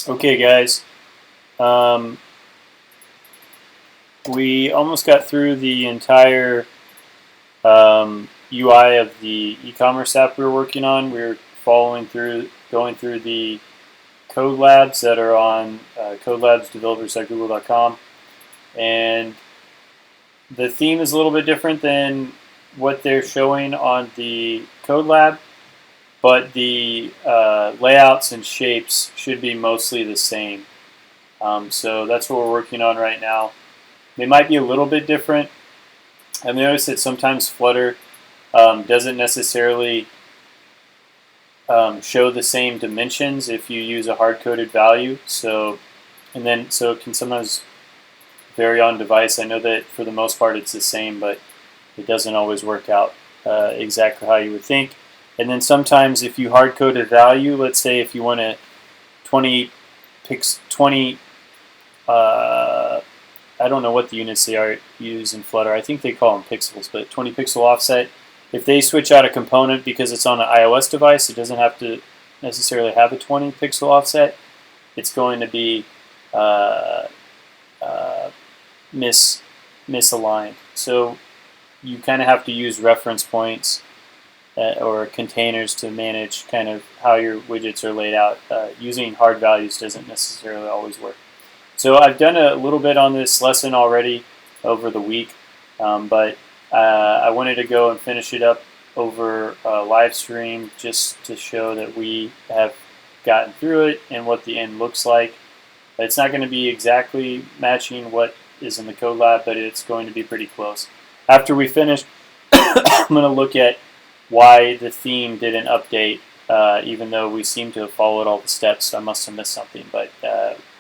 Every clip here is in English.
Okay, guys, um, we almost got through the entire UI of the e-commerce app we were working on. We were going through the code labs that are on codelabsdevelopers.google.com, and the theme is a little bit different than what they're showing on the code lab, but the layouts and shapes should be mostly the same. So that's what we're working on right now. They might be a little bit different. I've noticed that sometimes Flutter doesn't necessarily show the same dimensions if you use a hard-coded value. So it can sometimes vary on device. I know that for the most part it's the same, but it doesn't always work out exactly how you would think. And then sometimes if you hard-code a value, let's say if you want a 20 I don't know what the units they are used in Flutter. I think they call them pixels, but 20 pixel offset. If they switch out a component because it's on an iOS device, it doesn't have to necessarily have a 20 pixel offset. It's going to be misaligned. So you kind of have to use reference points or containers to manage kind of how your widgets are laid out. Using hard values doesn't necessarily always work. So I've done a little bit on this lesson already over the week, but I wanted to go and finish it up over live stream just to show that we have gotten through it and what the end looks like. It's not going to be exactly matching what is in the code lab, but it's going to be pretty close. After we finish, I'm going to look at why the theme didn't update, even though we seem to have followed all the steps. I must have missed something, but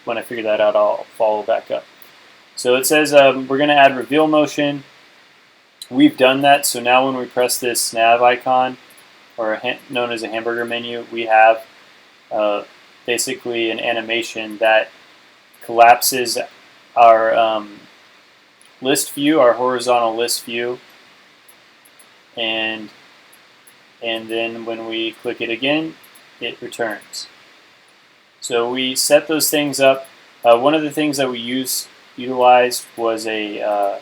when I figure that out, I'll follow back up. So it says we're going to add reveal motion. We've done that, so now when we press this nav icon, or known as a hamburger menu, we have basically an animation that collapses our list view, our horizontal list view, and then when we click it again, it returns. So we set those things up. One of the things that we utilized was a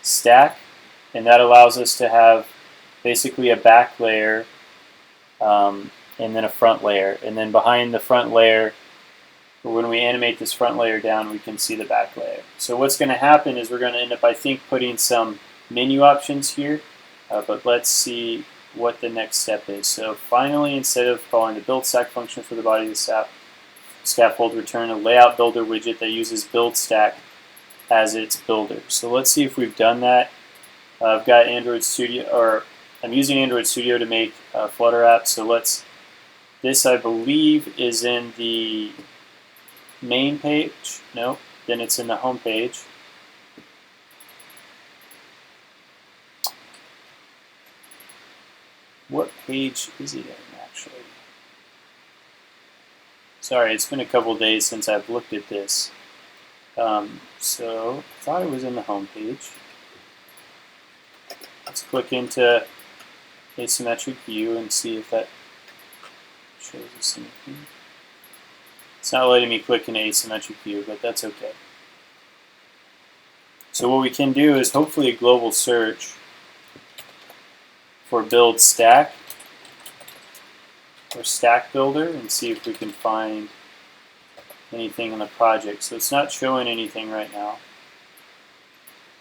stack, and that allows us to have basically a back layer and then a front layer. And then behind the front layer, when we animate this front layer down, we can see the back layer. So what's going to happen is we're going to end up, I think, putting some menu options here. But let's see what the next step is. So finally, instead of calling the build stack function for the body of the scaffold, return a layout builder widget that uses build stack as its builder. So let's see if we've done that. I've got Android Studio, or I'm using Android Studio to make a Flutter app. So this I believe is in the main page. No, then it's in the home page. What page is it in, actually? Sorry, it's been a couple days since I've looked at this. So I thought it was in the home page. Let's click into asymmetric view and see if that shows us anything. It's not letting me click into asymmetric view, but that's okay. So what we can do is hopefully a global search for build stack or stack builder and see if we can find anything in the project. So it's not showing anything right now.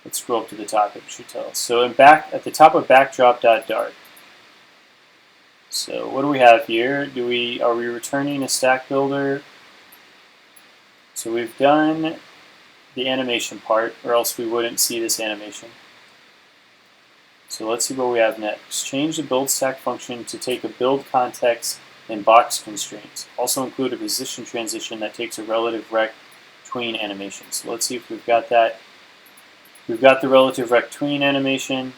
Let's scroll up to the top, it should tell us. So at the top of backdrop.dart. So what do we have here? Are we returning a stack builder? So we've done the animation part, or else we wouldn't see this animation. So let's see what we have next. Change the build stack function to take a build context and box constraints. Also include a position transition that takes a relative rect tween animation. So let's see if we've got that. We've got the relative rect tween animation.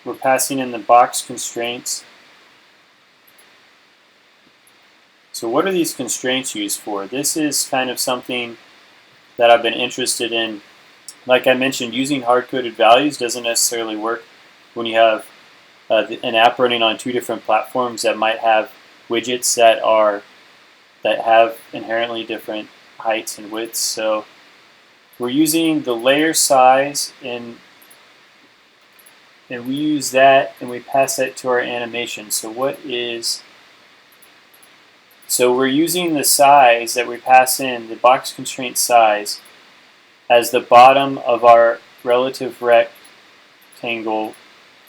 We're passing in the box constraints. So what are these constraints used for? This is kind of something that I've been interested in. Like I mentioned, using hard-coded values doesn't necessarily work when you have an app running on two different platforms that might have widgets that are that have inherently different heights and widths. So we're using the layer size, and we use that and we pass that to our animation. So we're using the size that we pass in, the box constraint size, as the bottom of our relative rectangle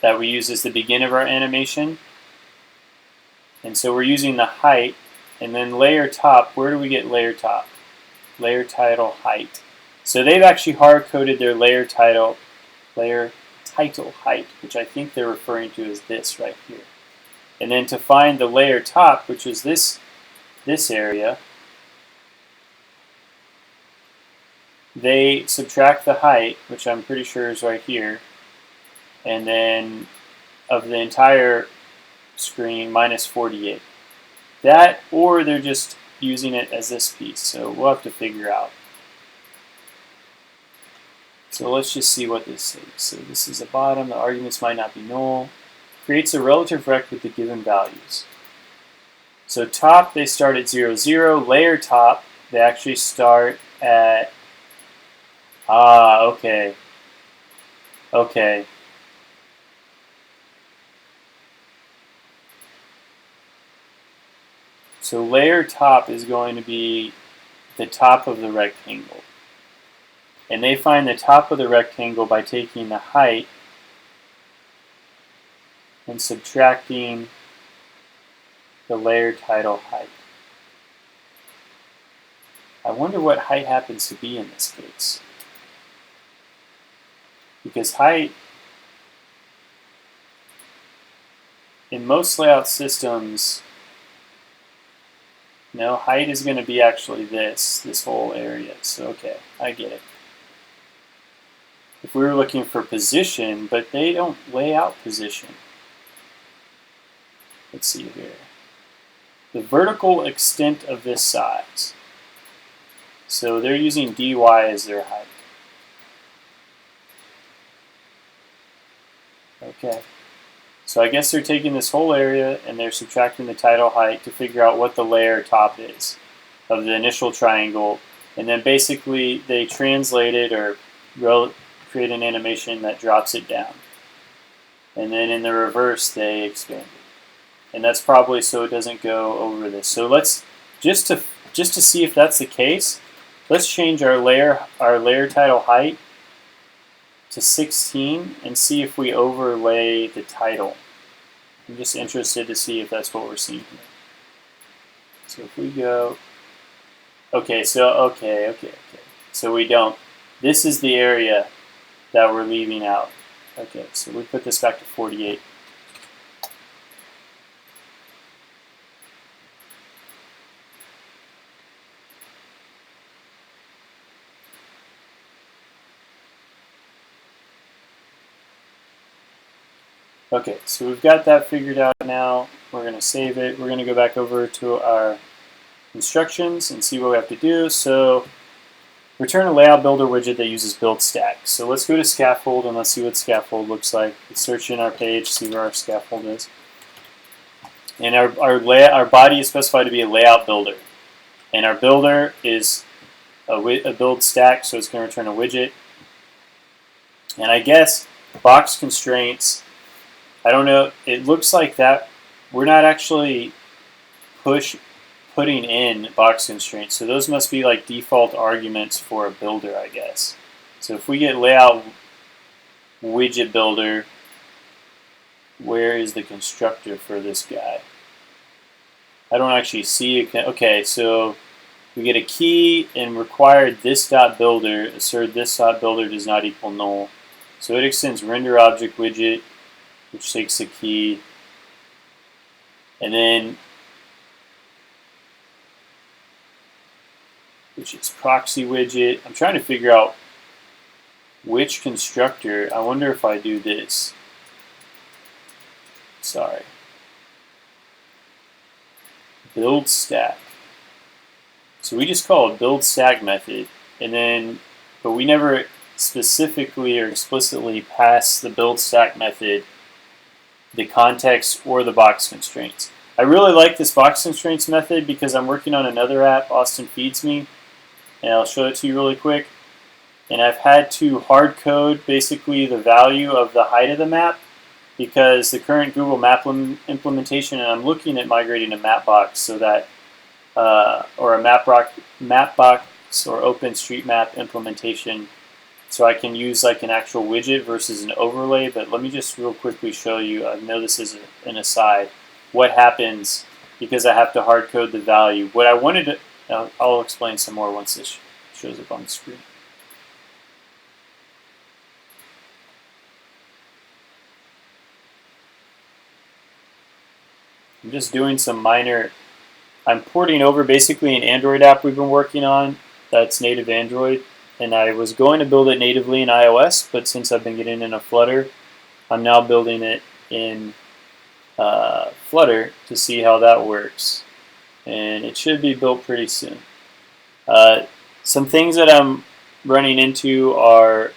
that we use as the beginning of our animation. And so we're using the height, and then layer top. Where do we get layer top? Layer title height. So they've actually hard-coded their layer title height, which I think they're referring to as this right here. And then to find the layer top, which is this area, they subtract the height, which I'm pretty sure is right here, and then of the entire screen minus 48. That, or they're just using it as this piece, so we'll have to figure out. So let's just see what this says. So this is the bottom, the arguments might not be null. Creates a relative rect with the given values. So top, they start at 0, 0. Layer top, they actually start at, okay. Okay. So layer top is going to be the top of the rectangle. And they find the top of the rectangle by taking the height and subtracting the layer title height. I wonder what height happens to be in this case. Because height, in most layout systems, no, height is going to be actually this whole area. So okay, I get it. If we were looking for position, but they don't lay out position. Let's see here. The vertical extent of this size. So they're using dy as their height. Okay. So I guess they're taking this whole area and they're subtracting the title height to figure out what the layer top is of the initial triangle. And then basically they translate it or create an animation that drops it down. And then in the reverse, they expand it. And that's probably so it doesn't go over this. So let's, just to see if that's the case, let's change our layer title height to 16 and see if we overlay the title. I'm just interested to see if that's what we're seeing here. So if we go, okay, so so we don't. This is the area that we're leaving out. Okay, so we put this back to 48. Okay, so we've got that figured out now. We're going to save it. We're going to go back over to our instructions and see what we have to do. So return a layout builder widget that uses build stack. So let's go to scaffold and let's see what scaffold looks like. Let's search in our page, see where our scaffold is. And our body is specified to be a layout builder. And our builder is a build stack, so it's going to return a widget. And I guess box constraints, I don't know, it looks like that we're not actually putting in box constraints. So those must be like default arguments for a builder, I guess. So if we get layout widget builder, where is the constructor for this guy? I don't actually see it. Okay, so we get a key and required this.builder, assert this.builder does not equal null. So it extends render object widget, which takes the key, and then which is proxy widget. I'm trying to figure out which constructor. I wonder if I do this. Sorry. Build stack. So we just call a build stack method, and then, but we never specifically or explicitly pass the build stack method the context or the box constraints. I really like this box constraints method because I'm working on another app, Austin Feeds Me, and I'll show it to you really quick. And I've had to hard code basically the value of the height of the map because the current Google Map implementation, and I'm looking at migrating to Mapbox so that, or a Mapbox or OpenStreetMap implementation, so I can use like an actual widget versus an overlay. But let me just real quickly show you, I know this is an aside, what happens because I have to hard code the value. What I wanted to, I'll explain some more once this shows up on the screen. I'm just doing some minor, I'm porting over basically an Android app we've been working on that's native Android, and I was going to build it natively in iOS, but since I've been getting into Flutter, I'm now building it in Flutter to see how that works, and it should be built pretty soon. Some things that I'm running into are,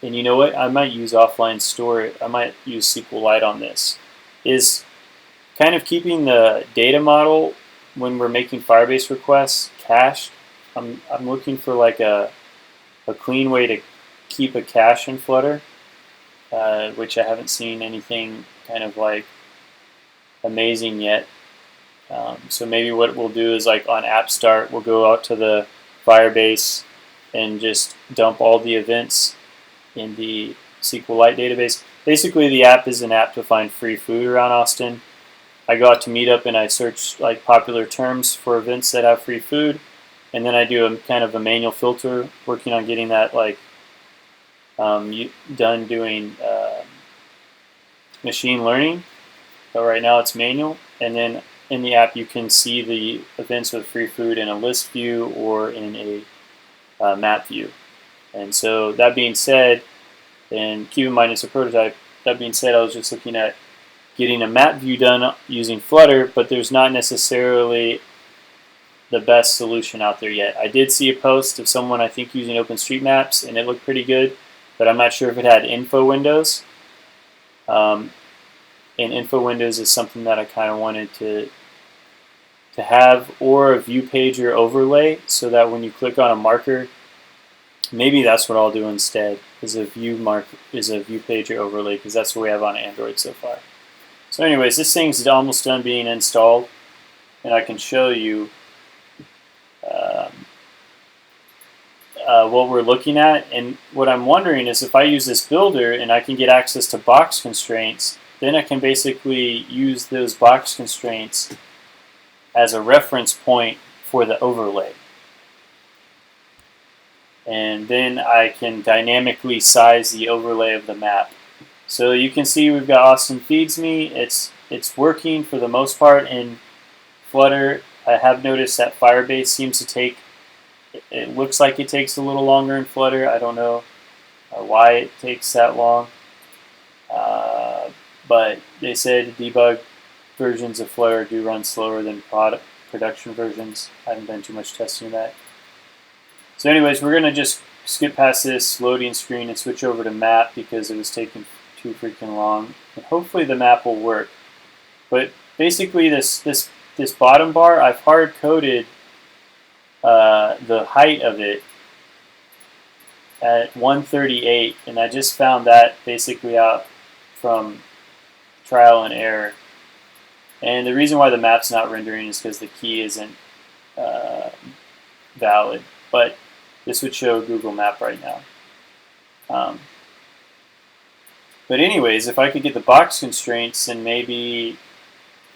and you know what, I might use offline store, I might use SQLite on this, is kind of keeping the data model when we're making Firebase requests cached. I'm looking for like a clean way to keep a cache in Flutter, which I haven't seen anything kind of like amazing yet. So maybe what we'll do is like on app start, we'll go out to the Firebase and just dump all the events in the SQLite database. Basically, the app is an app to find free food around Austin. I go out to Meetup and I search like popular terms for events that have free food, and then I do a kind of a manual filter, working on getting that like done doing machine learning. But right now it's manual, and then in the app you can see the events with free food in a list view or in a map view. And so that being said, and keep in mind it's a prototype, that being said, I was just looking at getting a map view done using Flutter, but there's not necessarily the best solution out there yet. I did see a post of someone I think using OpenStreetMaps, and it looked pretty good, but I'm not sure if it had info windows. And info windows is something that I kind of wanted to have, or a view pager overlay, so that when you click on a marker, maybe that's what I'll do instead, is a view pager overlay, because that's what we have on Android so far. So anyways, this thing's almost done being installed, and I can show you what we're looking at. And what I'm wondering is if I use this builder and I can get access to box constraints, then I can basically use those box constraints as a reference point for the overlay. And then I can dynamically size the overlay of the map. So you can see we've got Austin Feeds Me. It's working for the most part in Flutter. I have noticed that Firebase seems to take, it looks like it takes a little longer in Flutter. I don't know why it takes that long. But they said debug versions of Flutter do run slower than production versions. I haven't done too much testing of that. So anyways, we're going to just skip past this loading screen and switch over to map because it was taking too freaking long. And hopefully the map will work. But basically this bottom bar, I've hard coded the height of it at 138, and I just found that basically out from trial and error. And the reason why the map's not rendering is because the key isn't valid. But this would show Google Map right now. But anyways, if I could get the box constraints, then maybe,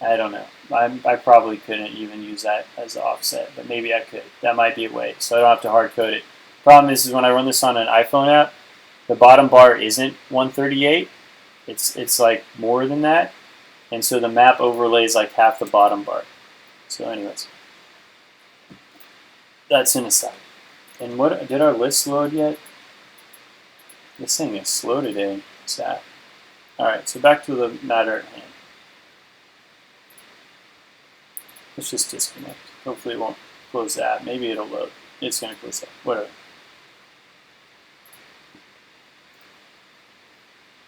I don't know. I probably couldn't even use that as the offset, but maybe I could. That might be a way, so I don't have to hard code it. Problem is when I run this on an iPhone app, the bottom bar isn't 138. It's like more than that, and so the map overlays like half the bottom bar. So anyways, that's an aside. And what did our list load yet? This thing is slow today. Sad. All right, so back to the matter at hand. Let's just disconnect. Hopefully it won't close the app. Maybe it'll load. It's going to close that. Whatever.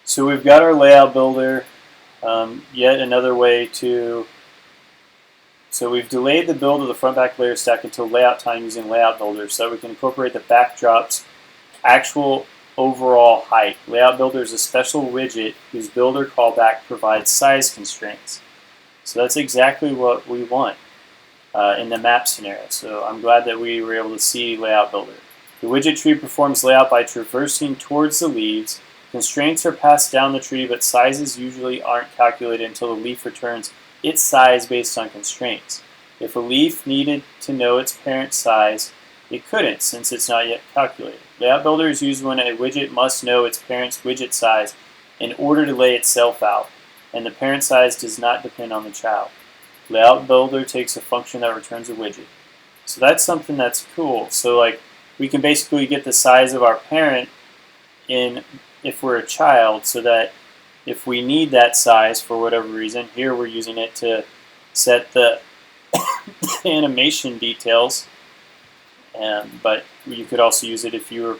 So we've got our layout builder. Yet another way to So we've delayed the build of the front back layer stack until layout time using Layout Builder so that we can incorporate the backdrop's actual overall height. Layout Builder is a special widget whose builder callback provides size constraints. So that's exactly what we want in the map scenario. So I'm glad that we were able to see Layout Builder. The widget tree performs layout by traversing towards the leaves. Constraints are passed down the tree, but sizes usually aren't calculated until the leaf returns its size based on constraints. If a leaf needed to know its parent size, it couldn't since it's not yet calculated. Layout Builder is used when a widget must know its parent's widget size in order to lay itself out, and the parent size does not depend on the child. Layout Builder takes a function that returns a widget. So that's something that's cool. So like we can basically get the size of our parent in if we're a child, so that if we need that size for whatever reason, here we're using it to set the animation details, but you could also use it if you were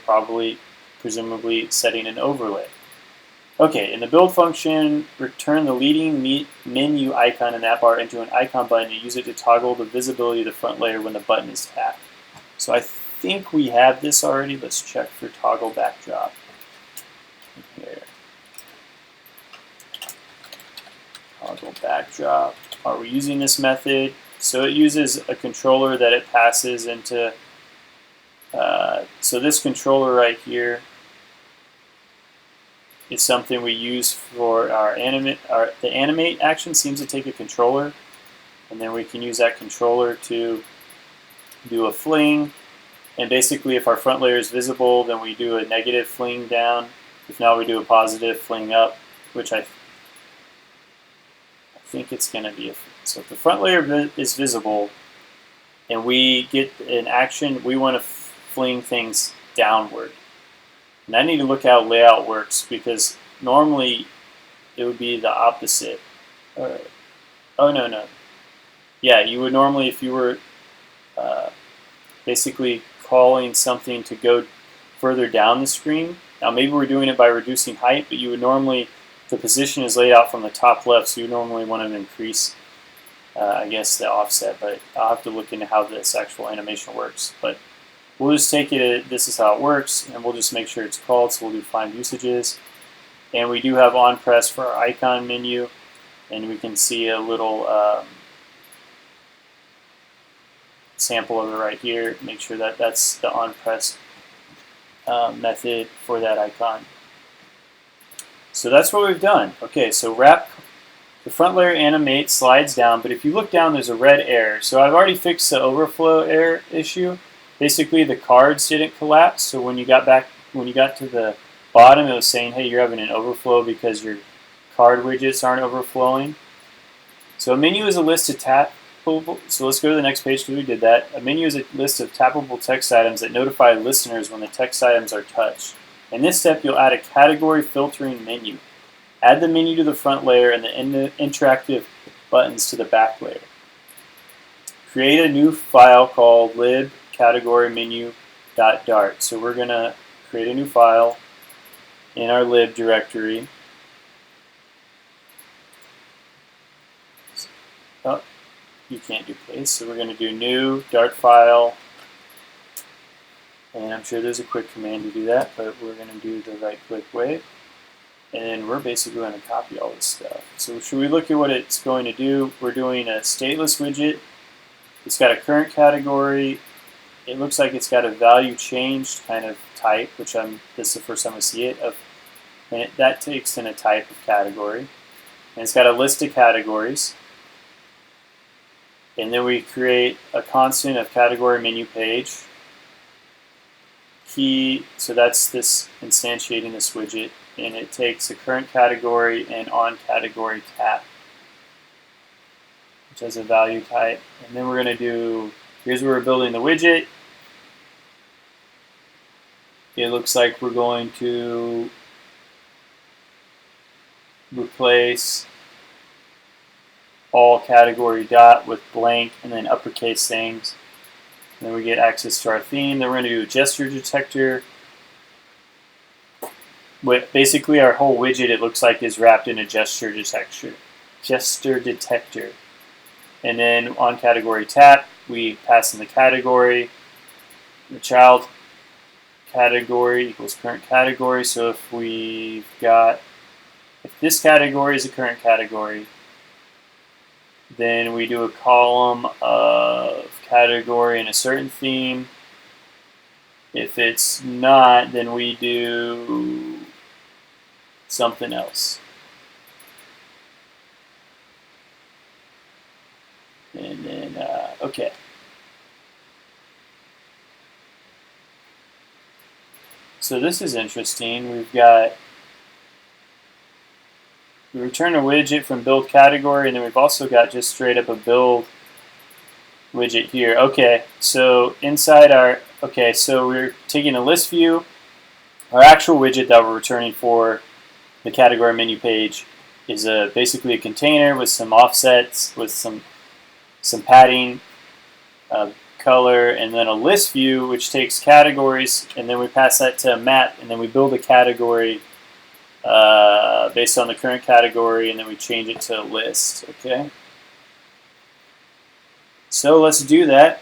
presumably setting an overlay. Okay, in the build function, return the leading menu icon in that bar into an icon button and use it to toggle the visibility of the front layer when the button is tapped. So I think we have this already. Let's check for toggle backdrop. Here. Toggle backdrop. Are we using this method? So it uses a controller that it passes into. So this controller right here is something we use for our animate. The animate action seems to take a controller, and then we can use that controller to do a fling. And basically, if our front layer is visible, then we do a negative fling down. If not, we do a positive fling up, which I think it's going to be. So if the front layer is visible and we get an action, we want to fling things downward. And I need to look how layout works, because normally it would be the opposite. Oh, no. Yeah, you would normally, if you were basically calling something to go further down the screen. Now maybe we're doing it by reducing height, but you would normally, the position is laid out from the top left, so you normally want to increase, I guess, the offset, but I'll have to look into how this actual animation works. But we'll just take it, this is how it works, and we'll just make sure it's called, so we'll do find usages. And we do have on press for our icon menu, and we can see a little sample of it right here. Make sure that that's the on press method for that icon. So that's what we've done. Okay, so wrap, the front layer animate slides down, but if you look down, there's a red error. So I've already fixed the overflow error issue. Basically, the cards didn't collapse. So when you got to the bottom, it was saying, hey, you're having an overflow because your card widgets aren't overflowing. So a menu is a list of tappable. So let's go to the next page because we did that. A menu is a list of tappable text items that notify listeners when the text items are touched. In this step, you'll add a category filtering menu. Add the menu to the front layer and the interactive buttons to the back layer. Create a new file called lib_category_menu.dart. So we're going to create a new file in our lib directory. Oh, you can't do paste, so we're going to do new Dart file. And I'm sure there's a quick command to do that, but we're going to do the right-click way. And we're basically going to copy all this stuff. So should we look at what it's going to do? We're doing a stateless widget. It's got a current category. It looks like it's got a value changed kind of type, which this is the first time I see it. And that takes in a type of category. And it's got a list of categories. And then we create a constant of category menu page. Key, so that's this instantiating this widget, and it takes a current category and on category tap, which has a value type. And then we're going to do, here's where we're building the widget. It looks like we're going to replace all category dot with blank and then uppercase things. And then we get access to our theme. Then we're going to do a gesture detector. Basically, our whole widget, it looks like, is wrapped in a gesture detector. And then on category tap, we pass in the category. The child category equals current category. So if this category is a current category, then we do a column of category and a certain theme. If it's not, then we do something else. And then, okay. So this is interesting. We return a widget from build category, and then we've also got just straight up a build widget here. Okay, so inside so we're taking a list view. Our actual widget that we're returning for the category menu page is basically a container with some offsets, with some padding, color, and then a list view which takes categories, and then we pass that to a map, and then we build a category based on the current category, and then we change it to a list. Okay, so let's do that.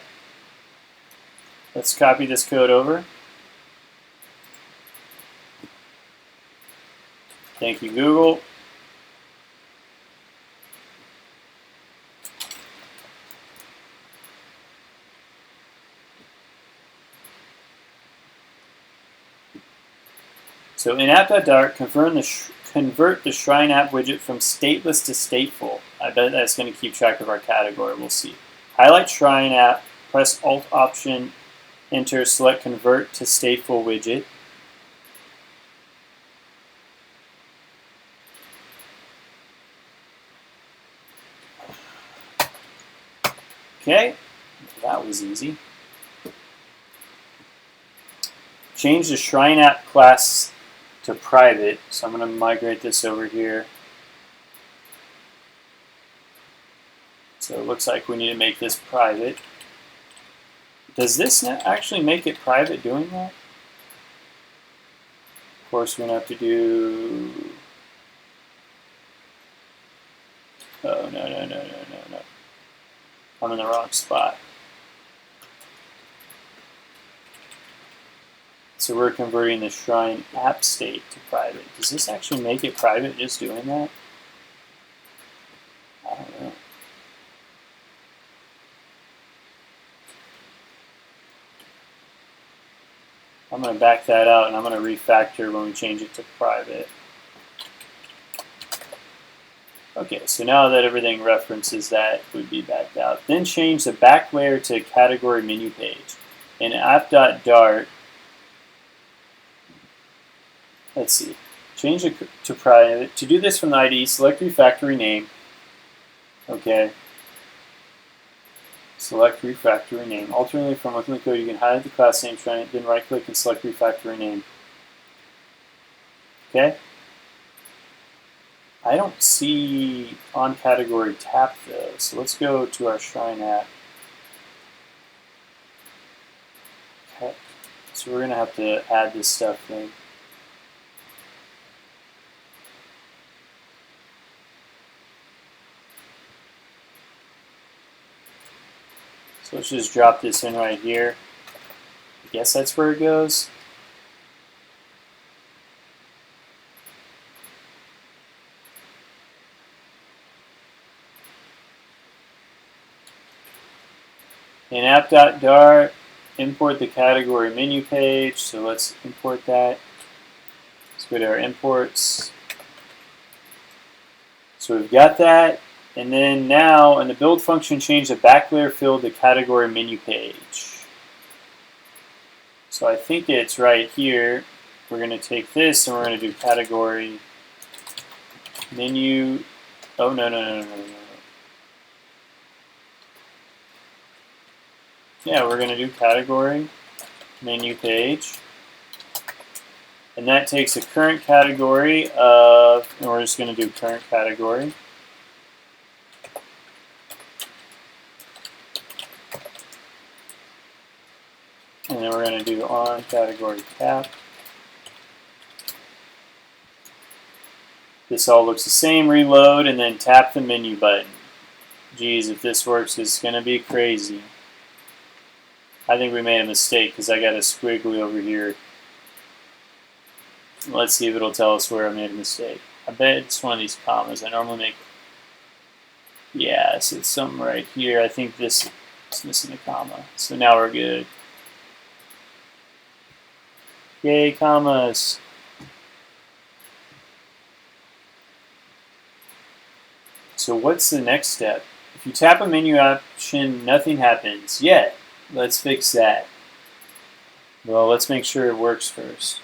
Let's copy this code over. Thank you, Google. So in app.dart, convert the Shrine app widget from stateless to stateful. I bet that's going to keep track of our category. We'll see. Highlight Shrine app, press Alt Option, Enter, select Convert to Stateful widget. Okay, that was easy. Change the Shrine app class to private, so I'm going to migrate this over here. So it looks like we need to make this private. Does this actually make it private doing that? Of course, we're going to have to do... Oh, no. I'm in the wrong spot. So we're converting the Shrine app state to private. Does this actually make it private just doing that? I don't know. I'm going to back that out, and I'm going to refactor when we change it to private. Okay, so now that everything references that, would be backed out. Then change the back layer to category menu page. In app.dart, let's see, change it to private. To do this from the IDE, select refactory name. Okay. Select refactory name. Alternately, from within the code, you can highlight the class name, then right-click and select refactory name. Okay. I don't see on category tap though, so let's go to our Shrine app. Okay. So we're going to have to add this stuff in. So let's just drop this in right here. I guess that's where it goes. In app.dart, import the category menu page. So let's import that. Let's go to our imports. So we've got that. And then now in the build function, change the back layer field to category menu page. So I think it's right here. We're going to take this and we're going to do category menu. Oh, no. Yeah, we're going to do category menu page. And that takes a current category of, and we're just going to do current category. And then we're going to do on category tap. This all looks the same. Reload and then tap the menu button. Geez, if this works, it's going to be crazy. I think we made a mistake because I got a squiggly over here. Let's see if it'll tell us where I made a mistake. I bet it's one of these commas. I normally make. Yes, it's something right here. I think this is missing a comma. So now we're good. Yay, commas. So what's the next step? If you tap a menu option, nothing happens yet. Let's fix that. Well, let's make sure it works first.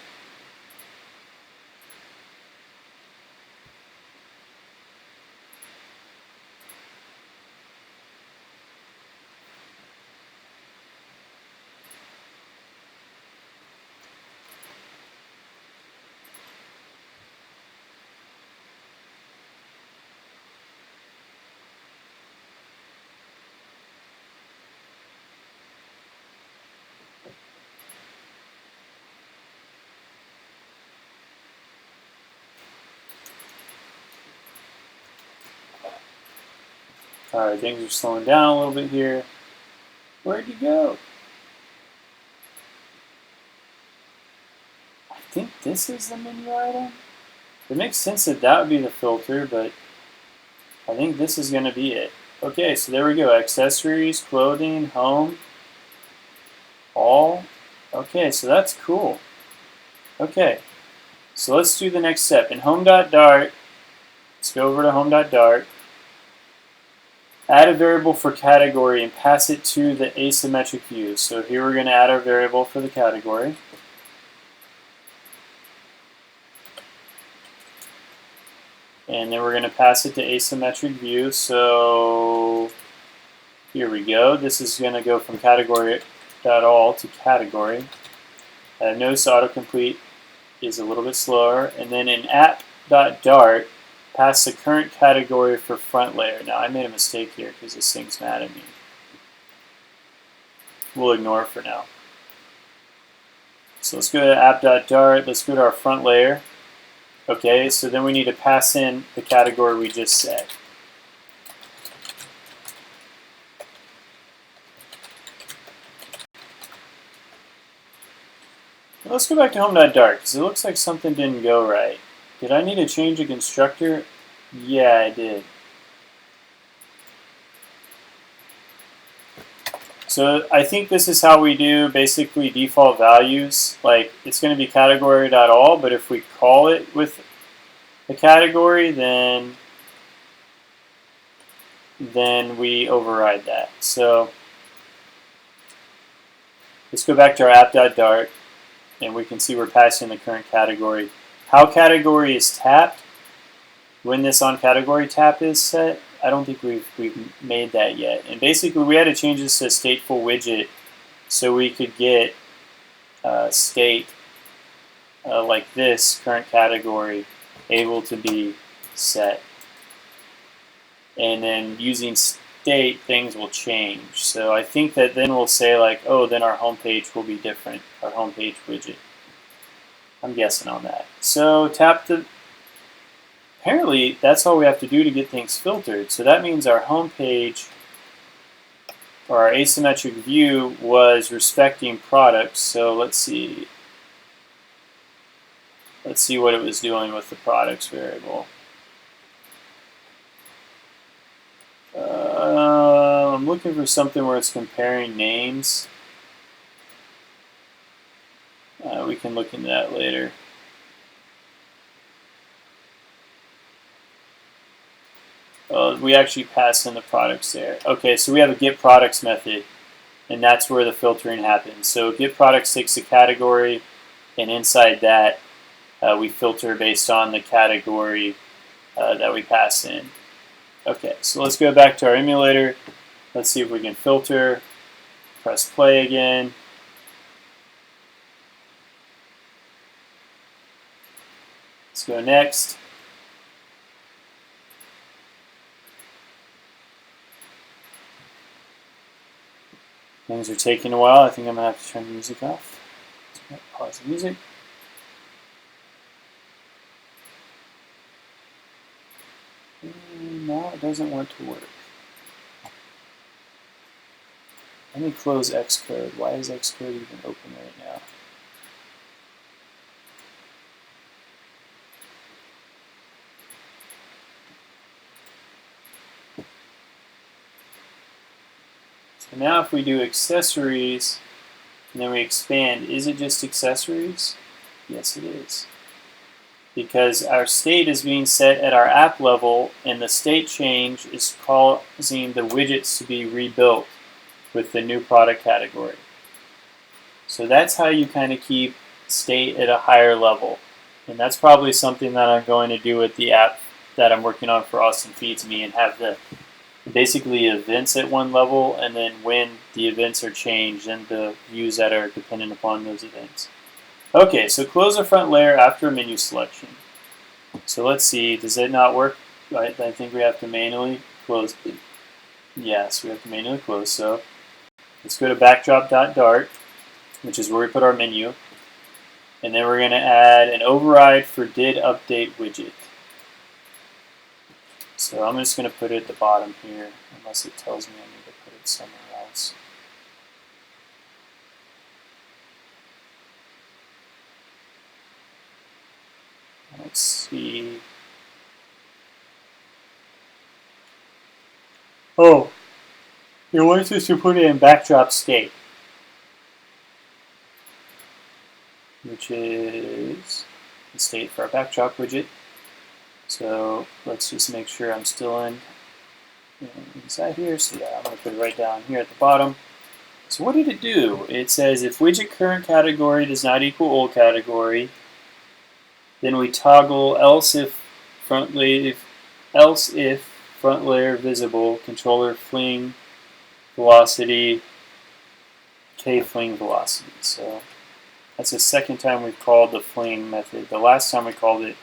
Alright, things are slowing down a little bit here. Where'd you go? I think this is the menu item. It makes sense that that would be the filter, but I think this is going to be it. Okay, so there we go. Accessories, clothing, home, all. Okay, so that's cool. Okay, so let's do the next step. In home.dart, let's go over to home.dart. Add a variable for category and pass it to the asymmetric view. So here we're going to add our variable for the category. And then we're going to pass it to asymmetric view. So here we go. This is going to go from category.all to category. Notice autocomplete is a little bit slower. And then in app.dart, pass the current category for front layer. Now I made a mistake here because this thing's mad at me. We'll ignore it for now. So let's go to app.dart. Let's go to our front layer. Okay, so then we need to pass in the category we just set. Let's go back to home.dart because it looks like something didn't go right. Did I need to change a constructor? Yeah, I did. So I think this is how we do basically default values. Like it's going to be category.all, but if we call it with the category, then we override that. So let's go back to our app.dart, and we can see we're passing the current category. How category is tapped, when this on category tap is set, I don't think we've made that yet. And basically we had to change this to stateful widget so we could get state like this, current category, able to be set. And then using state, things will change. So I think that then we'll say like, oh, then our home page will be different, our home page widget. I'm guessing on that. So tap the, apparently that's all we have to do to get things filtered. So that means our home page or our asymmetric view was respecting products. So let's see. Let's see what it was doing with the products variable. I'm looking for something where it's comparing names. We can look into that later. We actually pass in the products there. Okay, so we have a get products method, and that's where the filtering happens. So get products takes a category, and inside that, we filter based on the category that we pass in. Okay, so let's go back to our emulator. Let's see if we can filter. Press play again. Let's go next. Things are taking a while. I think I'm going to have to turn the music off. Let's pause the music. No, it doesn't want to work. Let me close Xcode. Why is Xcode even open right now? So now if we do accessories, and then we expand, is it just accessories? Yes, it is. Because our state is being set at our app level, and the state change is causing the widgets to be rebuilt with the new product category. So that's how you kind of keep state at a higher level. And that's probably something that I'm going to do with the app that I'm working on for Austin Feeds Me, and have the basically events at one level, and then when the events are changed, and the views that are dependent upon those events. Okay, so close the front layer after menu selection. So let's see, does it not work? I think we have to manually close it. Yes, we have to manually close. So let's go to backdrop.dart, which is where we put our menu. And then we're going to add an override for did update widget. So I'm just going to put it at the bottom here, unless it tells me I need to put it somewhere else. Let's see. Oh, it wants us to put it in backdrop state, which is the state for our backdrop widget. So let's just make sure I'm still inside here. So yeah, I'm going to put it right down here at the bottom. So what did it do? It says if widget current category does not equal old category, then we toggle else if front layer visible, controller fling velocity, k fling velocity. So that's the second time we've called the fling method. The last time we called it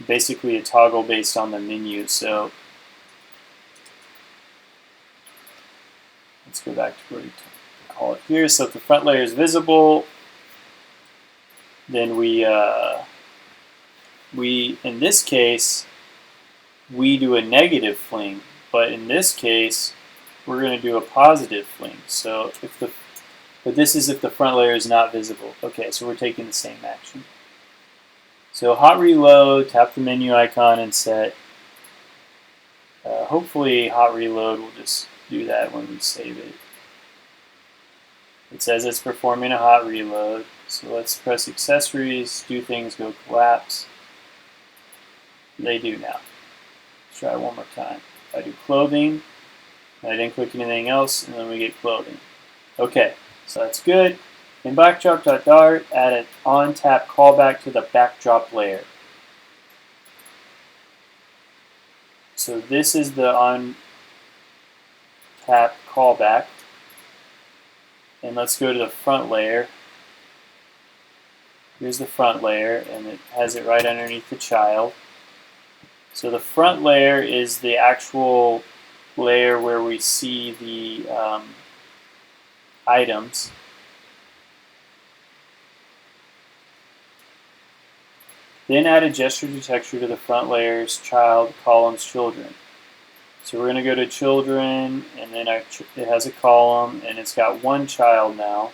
basically a toggle based on the menu. So let's go back to where we call it here. So if the front layer is visible, then we in this case, we do a negative fling, but in this case, we're going to do a positive fling. So but this is if the front layer is not visible. Okay, so we're taking the same action. So hot reload, tap the menu icon and set. Hopefully hot reload will just do that when we save it. It says it's performing a hot reload. So let's press accessories, do things, go collapse. They do now. Let's try one more time. If I do clothing, I didn't click anything else, and then we get clothing. Okay, so that's good. In backdrop.dart, add an on-tap callback to the backdrop layer. So this is the on-tap callback. And let's go to the front layer. Here's the front layer, and it has it right underneath the child. So the front layer is the actual layer where we see the items. Then add a gesture to texture to the front layers, child, columns, children. So we're going to go to children, and then it has a column, and it's got one child now,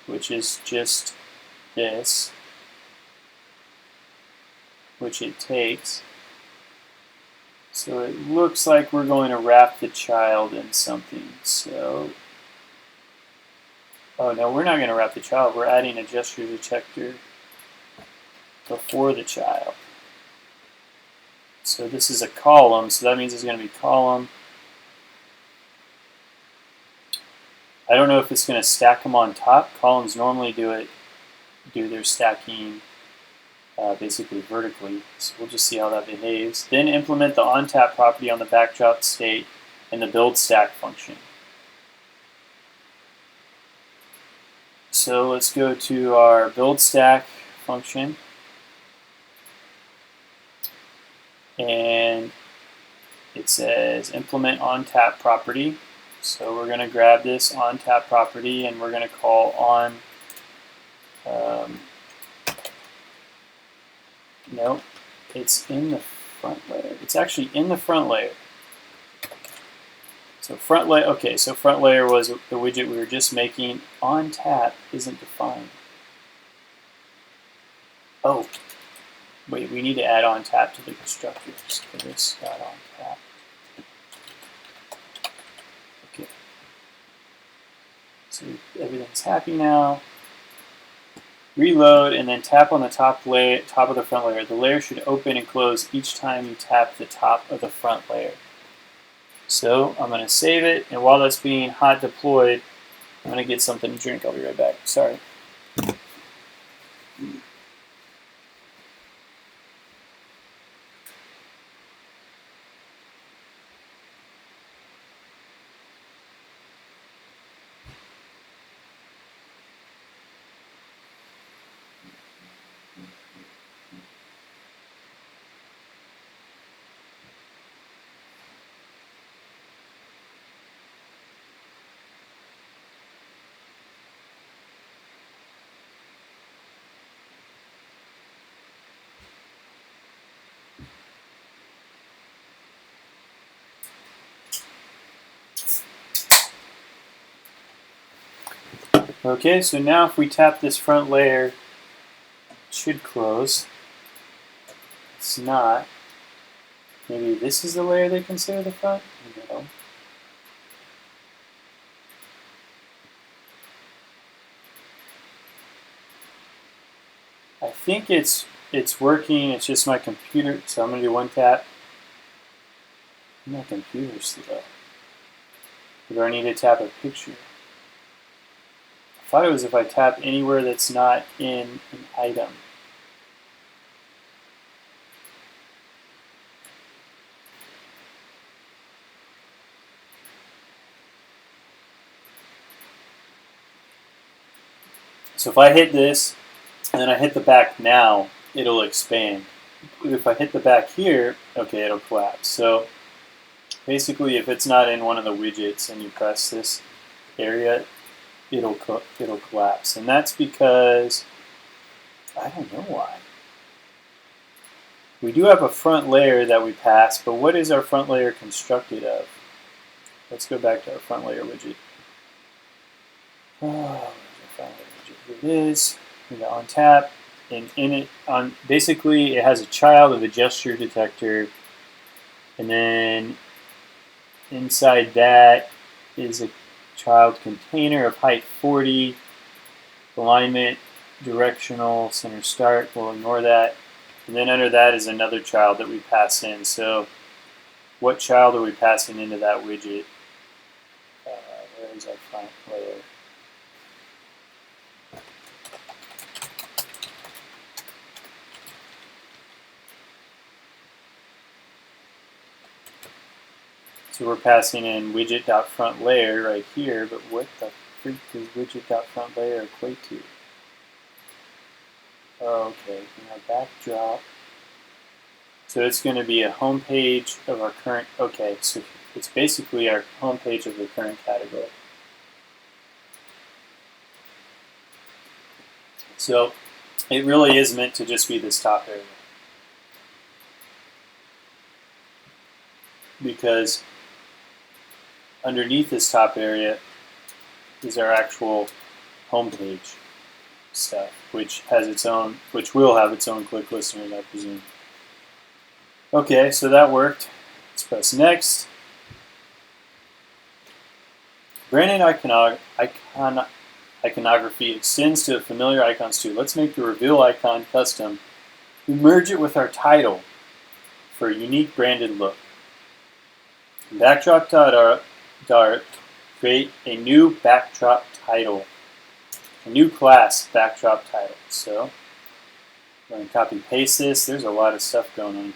which is just this, which it takes. So it looks like we're going to wrap the child in something. So, oh no, we're not going to wrap the child. We're adding a gesture detector before the child. So this is a column, so that means it's going to be column. I don't know if it's going to stack them on top. Columns normally do their stacking basically vertically. So we'll just see how that behaves. Then implement the on-tap property on the backdrop state and the build stack function. So let's go to our build stack function. And it says implement on-tap property. So we're going to grab this on-tap property and we're going to call on, no, it's in the front layer. It's actually in the front layer. So front layer, okay, so front layer was the widget we were just making. On tap isn't defined. Oh, wait, we need to add on tap to the constructors. So this got on tap. Okay. So everything's happy now. Reload and then tap on the top of the front layer. The layer should open and close each time you tap the top of the front layer. So I'm going to save it, and while that's being hot deployed, I'm going to get something to drink. I'll be right back. Sorry. Okay, so now if we tap this front layer, it should close. It's not. Maybe this is the layer they consider the front? No. I think it's working. It's just my computer. So I'm going to do one tap. My computer's slow. Do I need to tap a picture? I thought it was if I tap anywhere that's not in an item. So if I hit this, and then I hit the back now, it'll expand. If I hit the back here, okay, it'll collapse. So basically, if it's not in one of the widgets and you press this area, it'll collapse. And that's because, I don't know why. We do have a front layer that we pass, but what is our front layer constructed of? Let's go back to our front layer widget. Oh, where's our front layer widget? Here it is. We got on tap, and in it, basically it has a child of a gesture detector, and then inside that is a child container of height 40, alignment, directional, center start. We'll ignore that. And then under that is another child that we pass in. So what child are we passing into that widget? Where is our front layer? So we're passing in widget.frontLayer right here, but what the freak does widget.frontLayer equate to? Oh, okay, now backdrop. So it's going to be a home page of our current, okay, so it's basically our home page of the current category. So it really is meant to just be this top area. Because underneath this top area is our actual home page stuff, which will have its own click listeners, I presume. Okay, so that worked. Let's press next. Branded iconography extends to familiar icons too. Let's make the reveal icon custom. We merge it with our title for a unique branded look. Backdrop.art, create a new backdrop title. A new class, backdrop title. So I'm going to copy paste this. There's a lot of stuff going on here.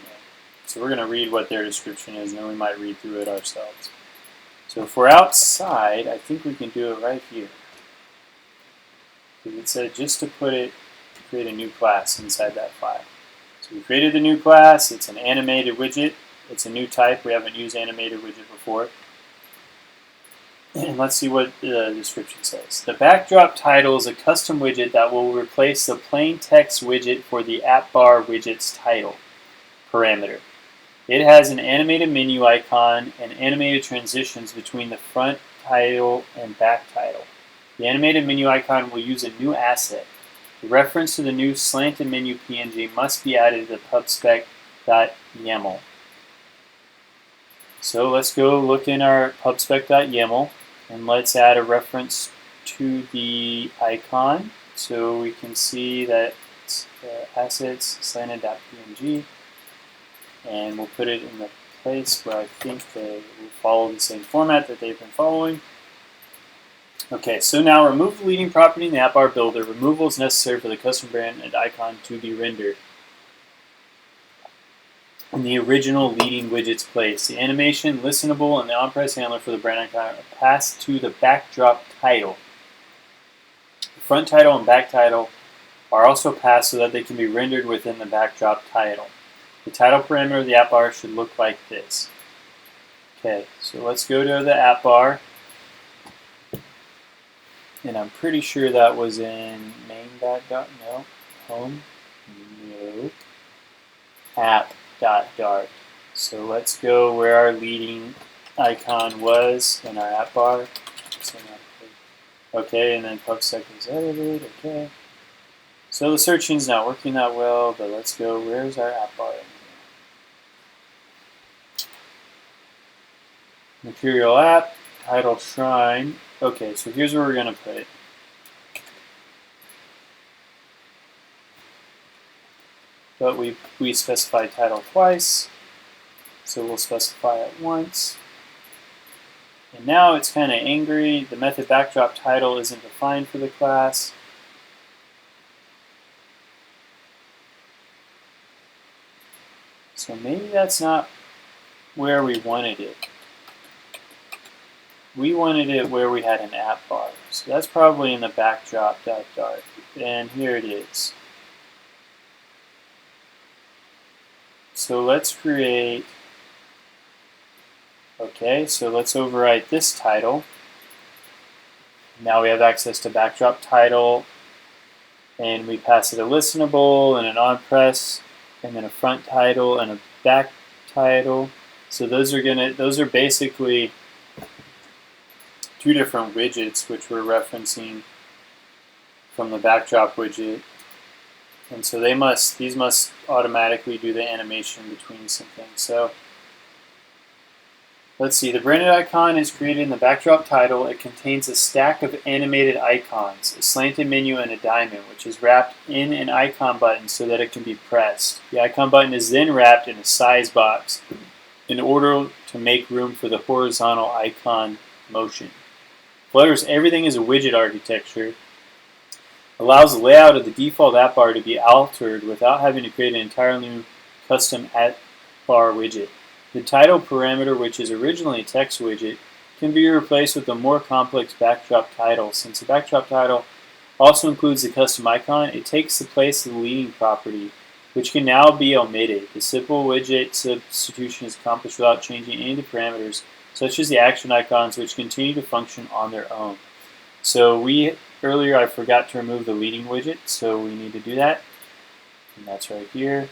So we're going to read what their description is, and then we might read through it ourselves. So if we're outside, I think we can do it right here. Because it said just to create a new class inside that file. So we created the new class. It's an animated widget. It's a new type. We haven't used animated widget before. And let's see what the description says. The backdrop title is a custom widget that will replace the plain text widget for the app bar widget's title parameter. It has an animated menu icon and animated transitions between the front title and back title. The animated menu icon will use a new asset. The reference to the new slanted menu PNG must be added to the pubspec.yaml. So let's go look in our pubspec.yaml and let's add a reference to the icon so we can see that it's assets slanted.png, and we'll put it in the place where I think they will follow the same format that they've been following. Okay, so now remove the leading property in the app bar builder. Removal is necessary for the custom brand and icon to be rendered in the original leading widget's place. The animation, listenable, and the on-press handler for the brand icon are passed to the backdrop title. The front title and back title are also passed so that they can be rendered within the backdrop title. The title parameter of the app bar should look like this. Okay, so let's go to the app bar. And I'm pretty sure that was in main.dart. No. Home. No. App.dart. So let's go where our leading icon was in our app bar. Okay, and then pubspec is edited. Okay. So the searching's not working that well, but let's go. Where's our app bar? Material app, title shrine. Okay, so here's where we're going to put it. But we specified title twice, so we'll specify it once. And now it's kind of angry. The method backdrop title isn't defined for the class. So maybe that's not where we wanted it. We wanted it where we had an app bar. So that's probably in the backdrop.dart. And here it is. So let's create, okay, so let's overwrite this title. Now we have access to backdrop title, and we pass it a listenable and an on-press, and then a front title and a back title. So those are basically two different widgets which we're referencing from the backdrop widget. And so these must automatically do the animation between some things. So let's see, the branded icon is created in the backdrop title. It contains a stack of animated icons, a slanted menu, and a diamond, which is wrapped in an icon button so that it can be pressed. The icon button is then wrapped in a size box in order to make room for the horizontal icon motion. Flutter's everything is a widget architecture allows the layout of the default app bar to be altered without having to create an entirely new custom app bar widget. The title parameter, which is originally a text widget, can be replaced with a more complex backdrop title. Since the backdrop title also includes the custom icon, it takes the place of the leading property, which can now be omitted. The simple widget substitution is accomplished without changing any of the parameters, such as the action icons, which continue to function on their own. So earlier I forgot to remove the leading widget, so we need to do that. And that's right here.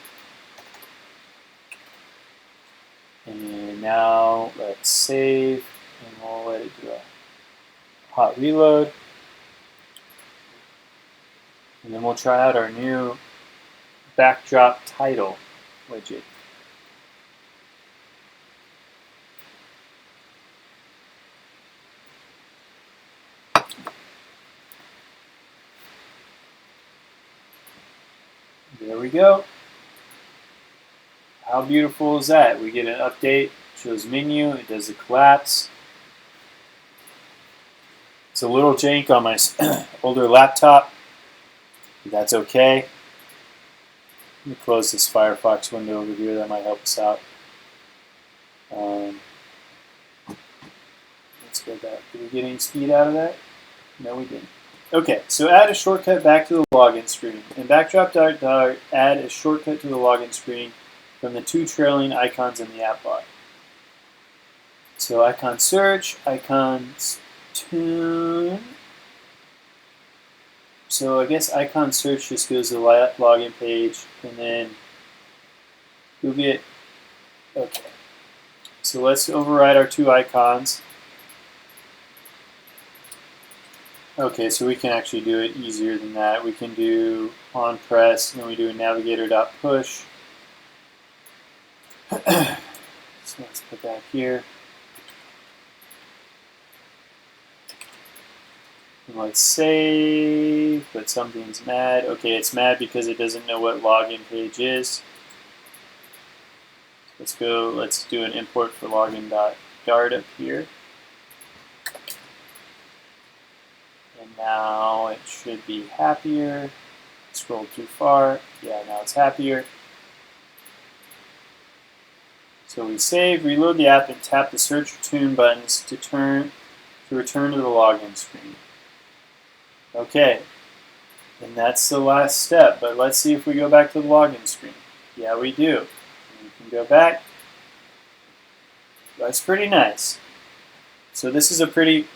And now let's save, and we'll let it do a hot reload. And then we'll try out our new backdrop title widget. There we go. How beautiful is that? We get an update, shows menu, it does the collapse. It's a little jank on my older laptop. That's okay. Let me close this Firefox window over here, that might help us out. Let's go back. Did we get any speed out of that? No, we didn't. Okay, so add a shortcut back to the login screen. In backdrop.dart, add a shortcut to the login screen from the two trailing icons in the app bar. So icon search, icons tune. So I guess icon search just goes to the login page, and then you'll get Okay, so let's override our two icons. Okay, so we can actually do it easier than that. We can do on press, and then we do a navigator.push. So let's put that here. And let's save, but something's mad. Okay, it's mad because it doesn't know what login page is. Let's do an import for login.dart up here. And now it should be happier. Scroll too far. Yeah, now it's happier. So we save, reload the app, and tap the search or tune buttons to return to the login screen. Okay, and that's the last step, but let's see if we go back to the login screen. Yeah, we do. And we can go back. That's pretty nice. So this is a pretty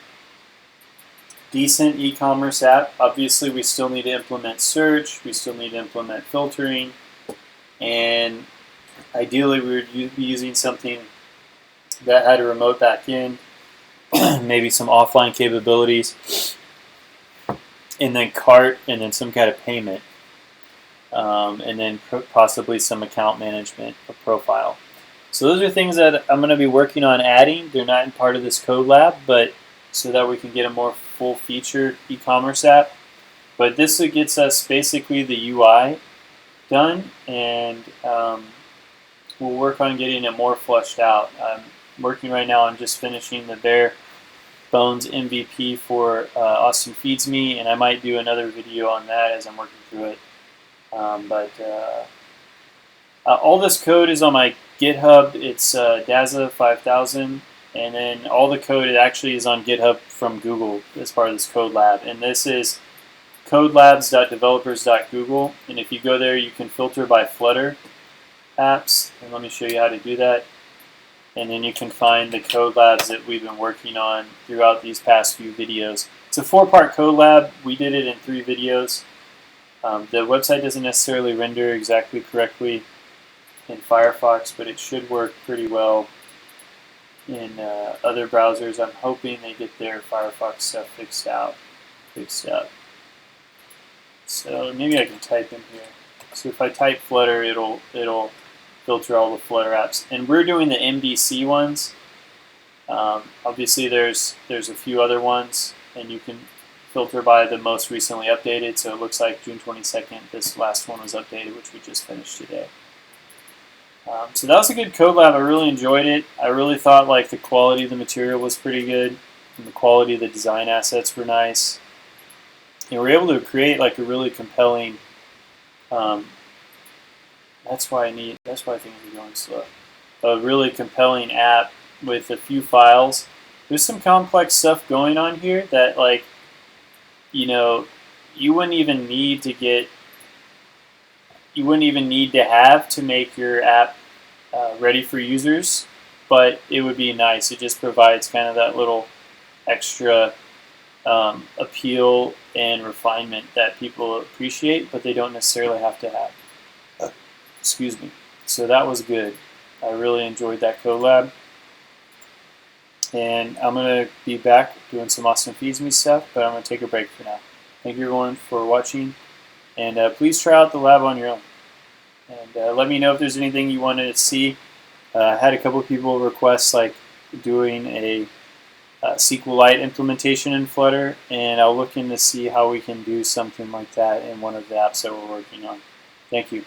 decent e-commerce app. Obviously, we still need to implement search. We still need to implement filtering. And ideally, we would be using something that had a remote backend, maybe some offline capabilities, and then cart, and then some kind of payment, and then possibly some account management or profile. So those are things that I'm going to be working on adding. They're not part of this code lab, but so that we can get a more full-featured e-commerce app. But this gets us basically the UI done, and we'll work on getting it more fleshed out. I'm working right now on just finishing the bare bones MVP for Austin Feeds Me, and I might do another video on that as I'm working through it. All this code is on my GitHub. It's Daza 5000, and then all the code actually is on GitHub from Google as part of this code lab. And this is codelabs.developers.google, and if you go there, you can filter by Flutter apps, and let me show you how to do that. And then you can find the code labs that we've been working on throughout these past few videos. It's a 4-part code lab. We did it in 3 videos. The website doesn't necessarily render exactly correctly in Firefox, but it should work pretty well in other browsers. I'm hoping they get their Firefox stuff fixed up. So maybe I can type in here. So if I type Flutter, it'll filter all the Flutter apps, and we're doing the MDC ones. Obviously, there's a few other ones, and you can filter by the most recently updated. So it looks like June 22nd. This last one was updated, which we just finished today. So that was a good code lab. I really enjoyed it. I really thought like the quality of the material was pretty good, and the quality of the design assets were nice. And we're able to create like a really compelling. That's why things are going slow. A really compelling app with a few files. There's some complex stuff going on here that, like, you wouldn't even need to have to make your app ready for users, but it would be nice. It just provides kind of that little extra appeal and refinement that people appreciate, but they don't necessarily have to have. Excuse me. So that was good. I really enjoyed that code lab. And I'm going to be back doing some Austin Feeds Me stuff, but I'm going to take a break for now. Thank you everyone for watching, and please try out the lab on your own. And let me know if there's anything you wanted to see. I had a couple of people request like doing a SQLite implementation in Flutter, and I'll look in to see how we can do something like that in one of the apps that we're working on. Thank you.